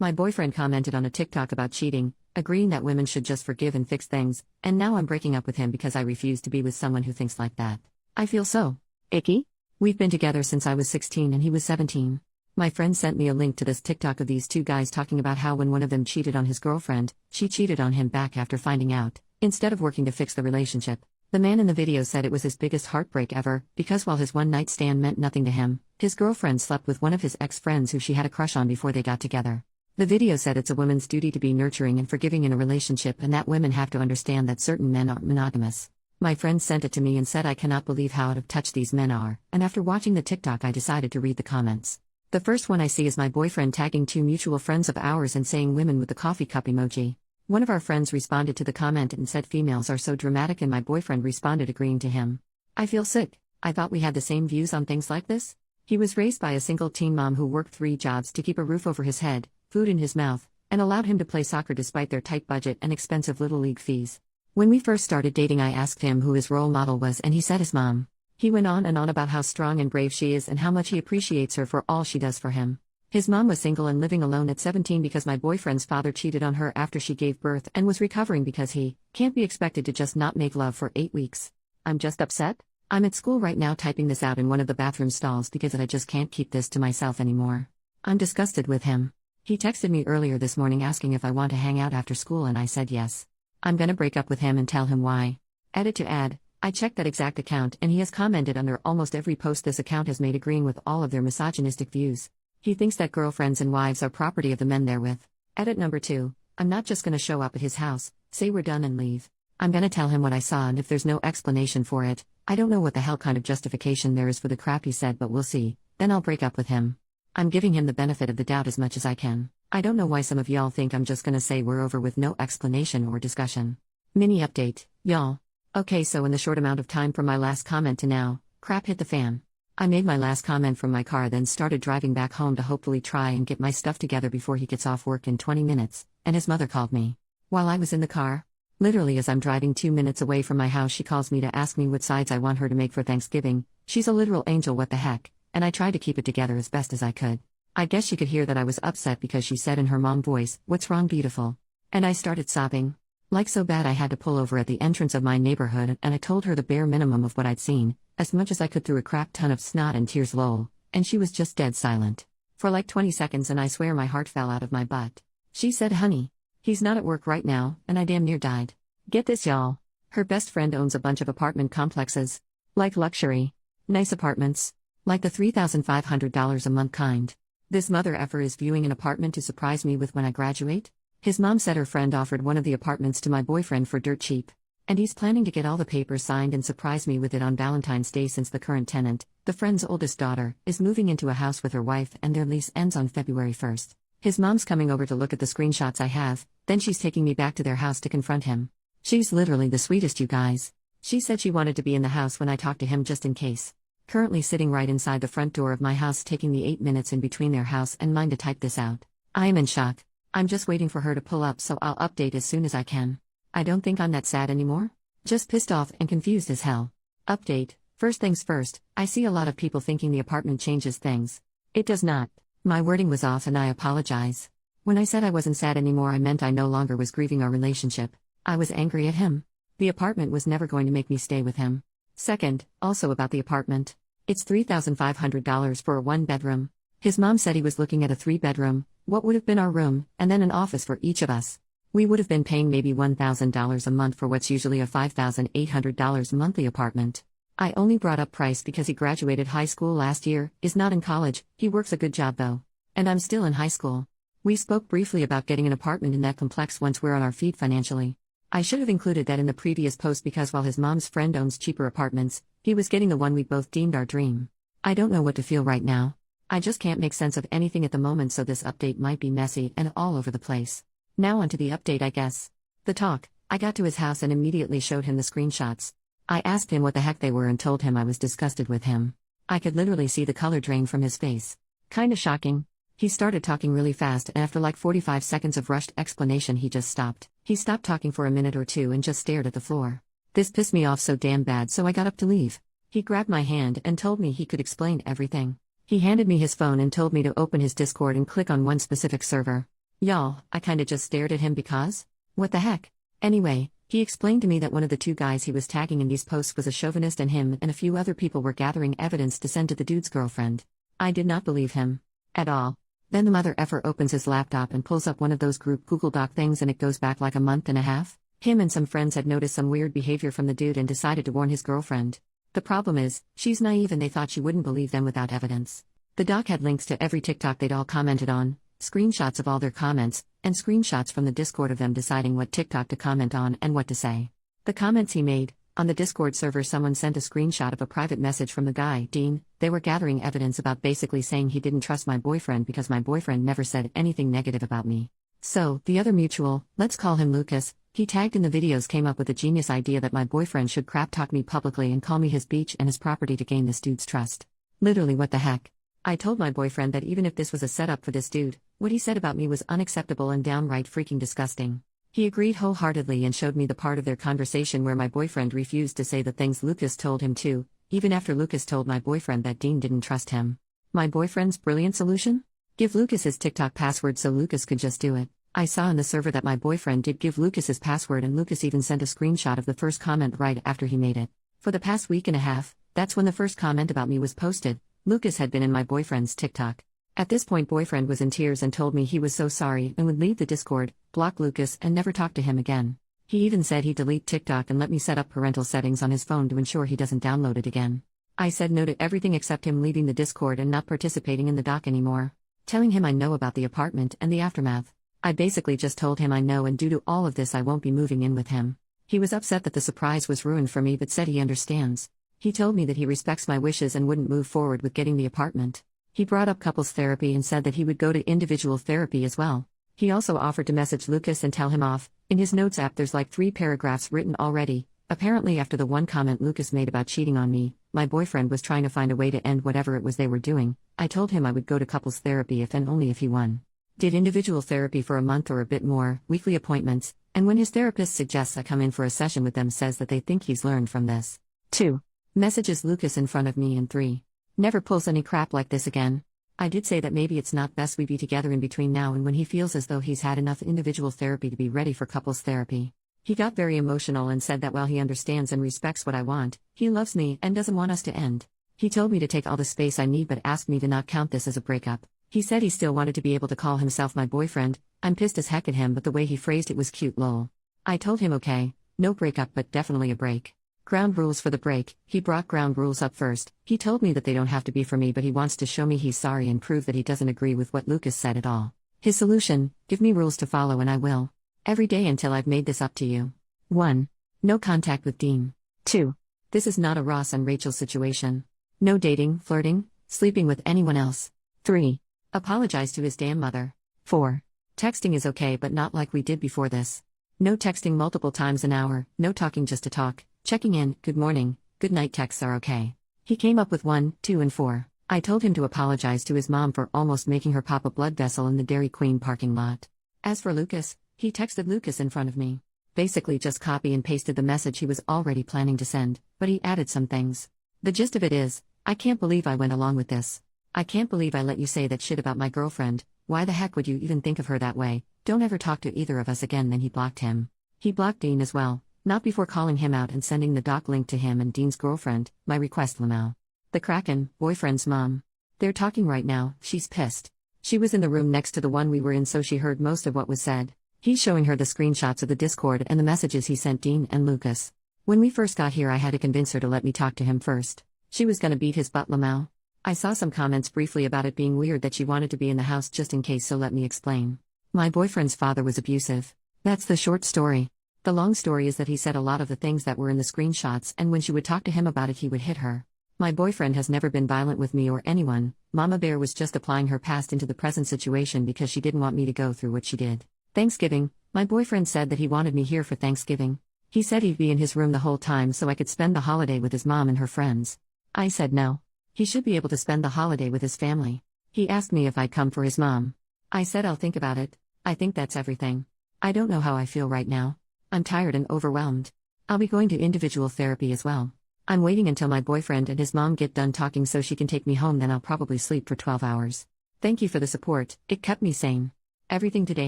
My boyfriend commented on a TikTok about cheating, agreeing that women should just forgive and fix things, and now I'm breaking up with him because I refuse to be with someone who thinks like that. I feel so icky. We've been together since I was 16 and he was 17. My friend sent me a link to this TikTok of these two guys talking about how when one of them cheated on his girlfriend, she cheated on him back after finding out, instead of working to fix the relationship. The man in the video said it was his biggest heartbreak ever, because while his one-night stand meant nothing to him, his girlfriend slept with one of his ex-friends who she had a crush on before they got together. The video said it's a woman's duty to be nurturing and forgiving in a relationship and that women have to understand that certain men aren't monogamous. My friend sent it to me and said I cannot believe how out of touch these men are, and after watching the TikTok I decided to read the comments. The first one I see is my boyfriend tagging two mutual friends of ours and saying women with the coffee cup emoji. One of our friends responded to the comment and said females are so dramatic, and my boyfriend responded agreeing to him. I feel sick. I thought we had the same views on things like this. He was raised by a single teen mom who worked 3 jobs to keep a roof over his head, food in his mouth, and allowed him to play soccer despite their tight budget and expensive little league fees. When we first started dating I asked him who his role model was and he said his mom. He went on and on about how strong and brave she is and how much he appreciates her for all she does for him. His mom was single and living alone at 17 because my boyfriend's father cheated on her after she gave birth and was recovering because he can't be expected to just not make love for 8 weeks. I'm just upset. I'm at school right now typing this out in one of the bathroom stalls because I just can't keep this to myself anymore. I'm disgusted with him. He texted me earlier this morning asking if I want to hang out after school and I said yes. I'm gonna break up with him and tell him why. Edit to add, I checked that exact account and he has commented under almost every post this account has made agreeing with all of their misogynistic views. He thinks that girlfriends and wives are property of the men they're with. Edit number 2, I'm not just gonna show up at his house, say we're done and leave. I'm gonna tell him what I saw and if there's no explanation for it, I don't know what the hell kind of justification there is for the crap he said but we'll see, then I'll break up with him. I'm giving him the benefit of the doubt as much as I can. I don't know why some of y'all think I'm just gonna say we're over with no explanation or discussion. Mini update, y'all. Okay, so in the short amount of time from my last comment to now, crap hit the fan. I made my last comment from my car then started driving back home to hopefully try and get my stuff together before he gets off work in 20 minutes, and his mother called me. While I was in the car, literally as I'm driving 2 minutes away from my house she calls me to ask me what sides I want her to make for Thanksgiving. She's a literal angel, what the heck, and I tried to keep it together as best as I could. I guess she could hear that I was upset because she said in her mom voice, "What's wrong, beautiful?" And I started sobbing. Like so bad I had to pull over at the entrance of my neighborhood and I told her the bare minimum of what I'd seen, as much as I could through a crap ton of snot and tears lol, and she was just dead silent. For like 20 seconds and I swear my heart fell out of my butt. She said, "Honey, he's not at work right now," and I damn near died. Get this y'all. Her best friend owns a bunch of apartment complexes. Like luxury. Nice apartments. Like the $3,500 a month kind. This mother effer is viewing an apartment to surprise me with when I graduate? His mom said her friend offered one of the apartments to my boyfriend for dirt cheap. And he's planning to get all the papers signed and surprise me with it on Valentine's Day since the current tenant, the friend's oldest daughter, is moving into a house with her wife and their lease ends on February 1st. His mom's coming over to look at the screenshots I have, then she's taking me back to their house to confront him. She's literally the sweetest, you guys. She said she wanted to be in the house when I talked to him just in case. Currently sitting right inside the front door of my house taking the 8 minutes in between their house and mine to type this out. I am in shock. I'm just waiting for her to pull up so I'll update as soon as I can. I don't think I'm that sad anymore. Just pissed off and confused as hell. Update, first things first, I see a lot of people thinking the apartment changes things. It does not. My wording was off and I apologize. When I said I wasn't sad anymore I meant I no longer was grieving our relationship. I was angry at him. The apartment was never going to make me stay with him. Second, also about the apartment. It's $3,500 for a 1-bedroom. His mom said he was looking at a 3-bedroom, what would have been our room, and then an office for each of us. We would have been paying maybe $1,000 a month for what's usually a $5,800 monthly apartment. I only brought up price because he graduated high school last year, is not in college, he works a good job though. And I'm still in high school. We spoke briefly about getting an apartment in that complex once we're on our feet financially. I should have included that in the previous post because while his mom's friend owns cheaper apartments, he was getting the one we both deemed our dream. I don't know what to feel right now. I just can't make sense of anything at the moment, so this update might be messy and all over the place. Now onto the update, I guess. The talk. I got to his house and immediately showed him the screenshots. I asked him what the heck they were and told him I was disgusted with him. I could literally see the color drain from his face. Kinda shocking. He started talking really fast and after like 45 seconds of rushed explanation he just stopped. He stopped talking for a minute or two and just stared at the floor. This pissed me off so damn bad, so I got up to leave. He grabbed my hand and told me he could explain everything. He handed me his phone and told me to open his Discord and click on one specific server. Y'all, I kinda just stared at him because? What the heck? Anyway, he explained to me that one of the two guys he was tagging in these posts was a chauvinist and him and a few other people were gathering evidence to send to the dude's girlfriend. I did not believe him. At all. Then the mother effer opens his laptop and pulls up one of those group Google Doc things and it goes back like a month and a half. Him and some friends had noticed some weird behavior from the dude and decided to warn his girlfriend. The problem is, she's naive and they thought she wouldn't believe them without evidence. The doc had links to every TikTok they'd all commented on, screenshots of all their comments, and screenshots from the Discord of them deciding what TikTok to comment on and what to say. The comments he made, on the Discord server someone sent a screenshot of a private message from the guy, Dean. They were gathering evidence about basically saying he didn't trust my boyfriend because my boyfriend never said anything negative about me. So, the other mutual, let's call him Lucas, he tagged in the videos came up with a genius idea that my boyfriend should crap talk me publicly and call me his beach and his property to gain this dude's trust. Literally what the heck? I told my boyfriend that even if this was a setup for this dude, what he said about me was unacceptable and downright freaking disgusting. He agreed wholeheartedly and showed me the part of their conversation where my boyfriend refused to say the things Lucas told him to, even after Lucas told my boyfriend that Dean didn't trust him. My boyfriend's brilliant solution? Give Lucas his TikTok password so Lucas could just do it. I saw in the server that my boyfriend did give Lucas his password and Lucas even sent a screenshot of the first comment right after he made it. For the past week and a half, that's when the first comment about me was posted, Lucas had been in my boyfriend's TikTok. At this point boyfriend was in tears and told me he was so sorry and would leave the Discord, block Lucas and never talk to him again. He even said he'd delete TikTok and let me set up parental settings on his phone to ensure he doesn't download it again. I said no to everything except him leaving the Discord and not participating in the doc anymore. Telling him I know about the apartment and the aftermath. I basically just told him I know and due to all of this I won't be moving in with him. He was upset that the surprise was ruined for me but said he understands. He told me that he respects my wishes and wouldn't move forward with getting the apartment. He brought up couples therapy and said that he would go to individual therapy as well. He also offered to message Lucas and tell him off. In his notes app there's like 3 paragraphs written already. Apparently after the one comment Lucas made about cheating on me, my boyfriend was trying to find a way to end whatever it was they were doing. I told him I would go to couples therapy if and only if he won. Did individual therapy for a month or a bit more, weekly appointments, and when his therapist suggests I come in for a session with them says that they think he's learned from this. 2. Messages Lucas in front of me and 3. Never pulls any crap like this again. I did say that maybe it's not best we be together in between now and when he feels as though he's had enough individual therapy to be ready for couples therapy. He got very emotional and said that while he understands and respects what I want, he loves me and doesn't want us to end. He told me to take all the space I need but asked me to not count this as a breakup. He said he still wanted to be able to call himself my boyfriend. I'm pissed as heck at him but the way he phrased it was cute lol. I told him okay, no breakup but definitely a break. Ground rules for the break. He brought ground rules up first. He told me that they don't have to be for me but he wants to show me he's sorry and prove that he doesn't agree with what Lucas said at all. His solution, give me rules to follow and I will. Every day until I've made this up to you. 1. No contact with Dean. 2. This is not a Ross and Rachel situation. No dating, flirting, sleeping with anyone else. 3. Apologize to his damn mother. 4. Texting is okay but not like we did before this. No texting multiple times an hour, no talking just to talk. Checking in, good morning, good night texts are okay. He came up with 1, 2 and 4. I told him to apologize to his mom for almost making her pop a blood vessel in the Dairy Queen parking lot. As for Lucas, he texted Lucas in front of me. Basically just copy and pasted the message he was already planning to send, but he added some things. The gist of it is, I can't believe I went along with this. I can't believe I let you say that shit about my girlfriend. Why the heck would you even think of her that way? Don't ever talk to either of us again. Then he blocked him. He blocked Dean as well. Not before calling him out and sending the doc link to him and Dean's girlfriend, my request Lamau. The Kraken, boyfriend's mom. They're talking right now, she's pissed. She was in the room next to the one we were in so she heard most of what was said. He's showing her the screenshots of the Discord and the messages he sent Dean and Lucas. When we first got here I had to convince her to let me talk to him first. She was gonna beat his butt Lamau. I saw some comments briefly about it being weird that she wanted to be in the house just in case so let me explain. My boyfriend's father was abusive. That's the short story. The long story is that he said a lot of the things that were in the screenshots and when she would talk to him about it he would hit her. My boyfriend has never been violent with me or anyone. Mama Bear was just applying her past into the present situation because she didn't want me to go through what she did. Thanksgiving, my boyfriend said that he wanted me here for Thanksgiving. He said he'd be in his room the whole time so I could spend the holiday with his mom and her friends. I said no. He should be able to spend the holiday with his family. He asked me if I'd come for his mom. I said I'll think about it. I think that's everything. I don't know how I feel right now. I'm tired and overwhelmed. I'll be going to individual therapy as well. I'm waiting until my boyfriend and his mom get done talking so she can take me home then I'll probably sleep for 12 hours. Thank you for the support, it kept me sane. Everything today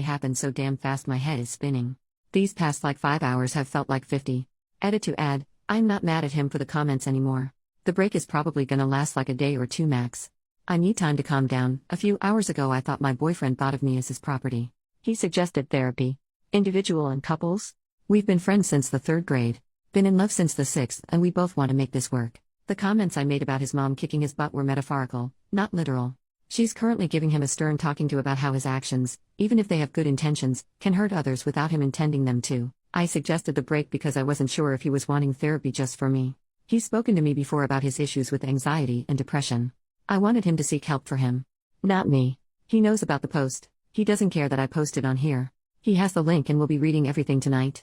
happened so damn fast my head is spinning. These past like 5 hours have felt like 50. Edit to add, I'm not mad at him for the comments anymore. The break is probably gonna last like a day or two max. I need time to calm down. A few hours ago I thought my boyfriend thought of me as his property. He suggested therapy. Individual and couples? We've been friends since the 3rd grade. Been in love since the 6th, and we both want to make this work. The comments I made about his mom kicking his butt were metaphorical, not literal. She's currently giving him a stern talking to about how his actions, even if they have good intentions, can hurt others without him intending them to. I suggested the break because I wasn't sure if he was wanting therapy just for me. He's spoken to me before about his issues with anxiety and depression. I wanted him to seek help for him. Not me. He knows about the post. He doesn't care that I posted on here. He has the link and will be reading everything tonight.